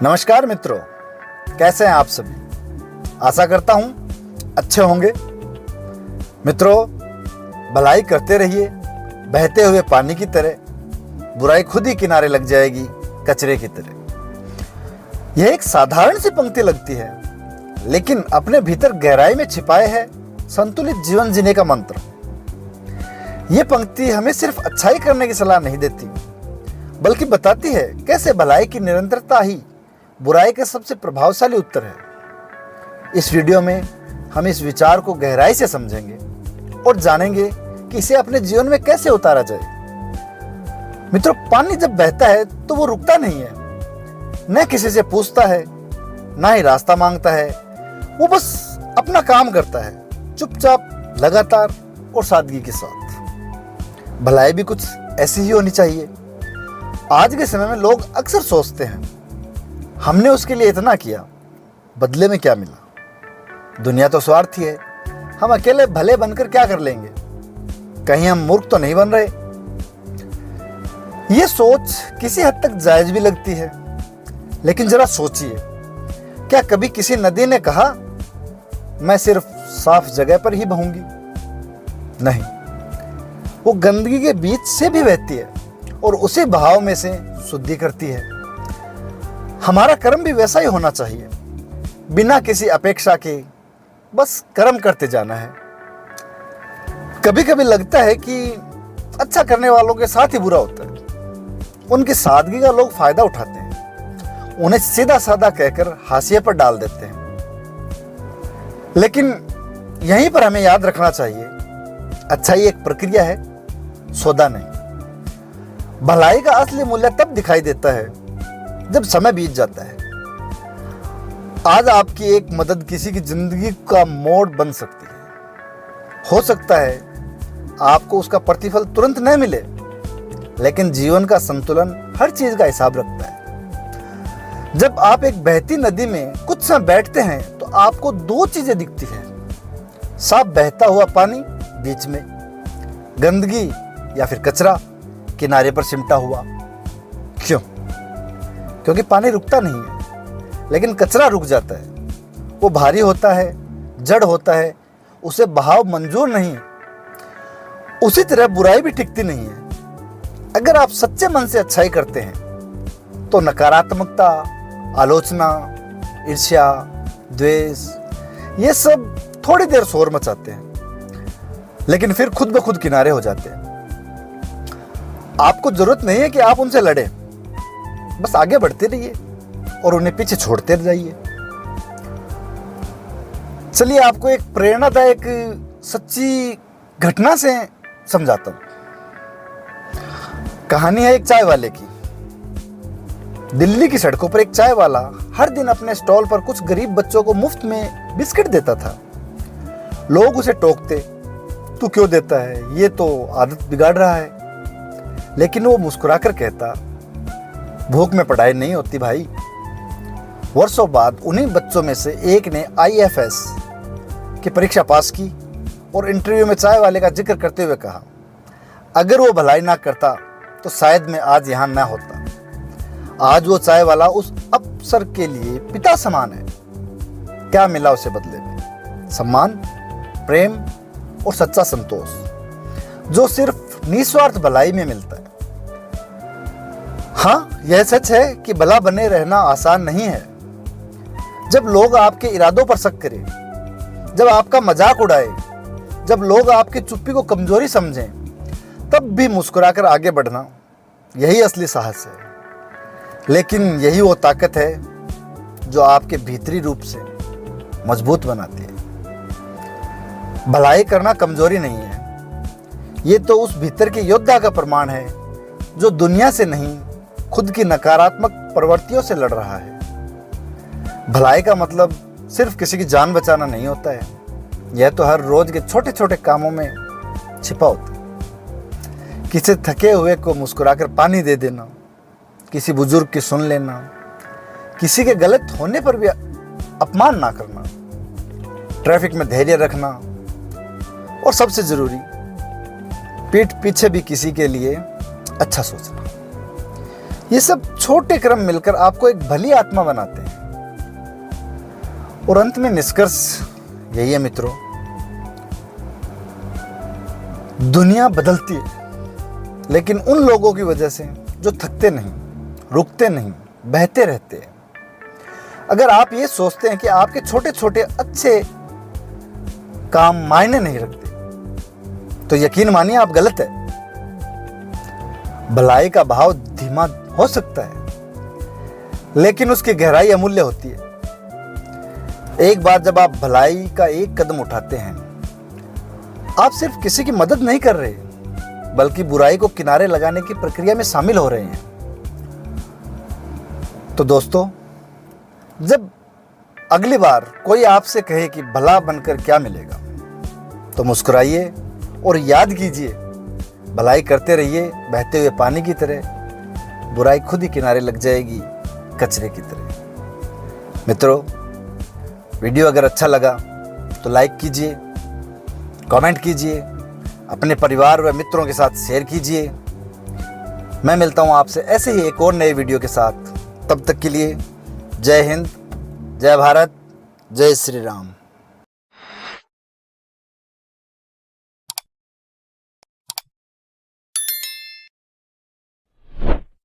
नमस्कार मित्रों, कैसे हैं आप सभी। आशा करता हूं अच्छे होंगे। मित्रों, भलाई करते रहिए बहते हुए पानी की तरह, बुराई खुद ही किनारे लग जाएगी कचरे की तरह। यह एक साधारण सी पंक्ति लगती है, लेकिन अपने भीतर गहराई में छिपाए है संतुलित जीवन जीने का मंत्र। यह पंक्ति हमें सिर्फ अच्छाई करने की सलाह नहीं देती, बल्कि बताती है कैसे भलाई की निरंतरता ही बुराई का सबसे प्रभावशाली उत्तर है। इस वीडियो में हम इस विचार को गहराई से समझेंगे और जानेंगे कि इसे अपने जीवन में कैसे उतारा जाए। मित्रों, पानी जब बहता है तो वो रुकता नहीं है, न किसी से पूछता है, ना ही रास्ता मांगता है। वो बस अपना काम करता है, चुपचाप, लगातार और सादगी के साथ। भलाई भी कुछ ऐसी ही होनी चाहिए। आज के समय में लोग अक्सर सोचते हैं, हमने उसके लिए इतना किया, बदले में क्या मिला। दुनिया तो स्वार्थी है, हम अकेले भले बनकर क्या कर लेंगे, कहीं हम मूर्ख तो नहीं बन रहे। यह सोच किसी हद तक जायज भी लगती है, लेकिन जरा सोचिए, क्या कभी किसी नदी ने कहा मैं सिर्फ साफ जगह पर ही बहूंगी? नहीं, वो गंदगी के बीच से भी बहती है और उसी बहाव में से शुद्धि करती है। हमारा कर्म भी वैसा ही होना चाहिए, बिना किसी अपेक्षा के बस कर्म करते जाना है। कभी कभी लगता है कि अच्छा करने वालों के साथ ही बुरा होता है। उनकी सादगी का लोग फायदा उठाते हैं, उन्हें सीधा साधा कहकर हाशिए पर डाल देते हैं। लेकिन यहीं पर हमें याद रखना चाहिए, अच्छाई एक प्रक्रिया है, सौदा नहीं। भलाई का असली मूल्य तब दिखाई देता है जब समय बीत जाता है। आज आपकी एक मदद किसी की जिंदगी का मोड़ बन सकती है। हो सकता है आपको उसका प्रतिफल तुरंत न मिले, लेकिन जीवन का संतुलन हर चीज का हिसाब रखता है। जब आप एक बहती नदी में कुछ समय बैठते हैं तो आपको दो चीजें दिखती हैं, साफ बहता हुआ पानी बीच में, गंदगी या फिर कचरा किनारे पर सिमटा हुआ। क्यों? क्योंकि पानी रुकता नहीं है, लेकिन कचरा रुक जाता है। वो भारी होता है, जड़ होता है, उसे बहाव मंजूर नहीं है। उसी तरह बुराई भी टिकती नहीं है। अगर आप सच्चे मन से अच्छाई करते हैं तो नकारात्मकता, आलोचना, ईर्ष्या, द्वेष, ये सब थोड़ी देर शोर मचाते हैं, लेकिन फिर खुद ब खुद किनारे हो जाते हैं। आपको जरूरत नहीं है कि आप उनसे लड़ें, बस आगे बढ़ते रहिए और उन्हें पीछे छोड़ते जाइए। चलिए आपको एक प्रेरणादायक सच्ची घटना से समझाता हूं। कहानी है एक चाय वाले की। दिल्ली की सड़कों पर एक चाय वाला हर दिन अपने स्टॉल पर कुछ गरीब बच्चों को मुफ्त में बिस्किट देता था। लोग उसे टोकते, तू क्यों देता है, ये तो आदत बिगाड़ रहा है। लेकिन वो मुस्कुराकर कहता, भूख में पढ़ाई नहीं होती भाई। वर्षों बाद उन्हीं बच्चों में से एक ने IFS की परीक्षा पास की और इंटरव्यू में चाय वाले का जिक्र करते हुए कहा, अगर वो भलाई ना करता तो शायद मैं आज यहाँ ना होता। आज वो चाय वाला उस अफसर के लिए पिता समान है। क्या मिला उसे बदले में? सम्मान, प्रेम और सच्चा संतोष, जो सिर्फ निस्वार्थ भलाई में मिलता है। हाँ, यह सच है कि भला बने रहना आसान नहीं है। जब लोग आपके इरादों पर शक करें, जब आपका मजाक उड़ाए, जब लोग आपकी चुप्पी को कमजोरी समझें, तब भी मुस्कुराकर आगे बढ़ना, यही असली साहस है। लेकिन यही वो ताकत है जो आपके भीतरी रूप से मजबूत बनाती है। भलाई करना कमजोरी नहीं है, ये तो उस भीतर के योद्धा का प्रमाण है जो दुनिया से नहीं, खुद की नकारात्मक प्रवृत्तियों से लड़ रहा है। भलाई का मतलब सिर्फ किसी की जान बचाना नहीं होता है, यह तो हर रोज के छोटे छोटे कामों में छिपा होता है। किसी थके हुए को मुस्कुराकर पानी दे देना, किसी बुजुर्ग की सुन लेना, किसी के गलत होने पर भी अपमान ना करना, ट्रैफिक में धैर्य रखना, और सबसे जरूरी, पीठ पीछे भी किसी के लिए अच्छा सोचना। ये सब छोटे कर्म मिलकर आपको एक भली आत्मा बनाते हैं। और अंत में निष्कर्ष यही है मित्रों, दुनिया बदलती है लेकिन उन लोगों की वजह से जो थकते नहीं, रुकते नहीं, बहते रहते हैं। अगर आप ये सोचते हैं कि आपके छोटे छोटे अच्छे काम मायने नहीं रखते, तो यकीन मानिए आप गलत है। भलाई का भाव धीमा हो सकता है लेकिन उसकी गहराई अमूल्य होती है। एक बार जब आप भलाई का एक कदम उठाते हैं, आप सिर्फ किसी की मदद नहीं कर रहे बल्कि बुराई को किनारे लगाने की प्रक्रिया में शामिल हो रहे हैं। तो दोस्तों, जब अगली बार कोई आपसे कहे कि भला बनकर क्या मिलेगा, तो मुस्कुराइए और याद कीजिए, भलाई करते रहिए बहते हुए पानी की तरह, बुराई खुद ही किनारे लग जाएगी कचरे की तरह। मित्रों, वीडियो अगर अच्छा लगा तो लाइक कीजिए, कमेंट कीजिए, अपने परिवार व मित्रों के साथ शेयर कीजिए। मैं मिलता हूं आपसे ऐसे ही एक और नए वीडियो के साथ। तब तक के लिए जय हिंद, जय भारत, जय श्री राम।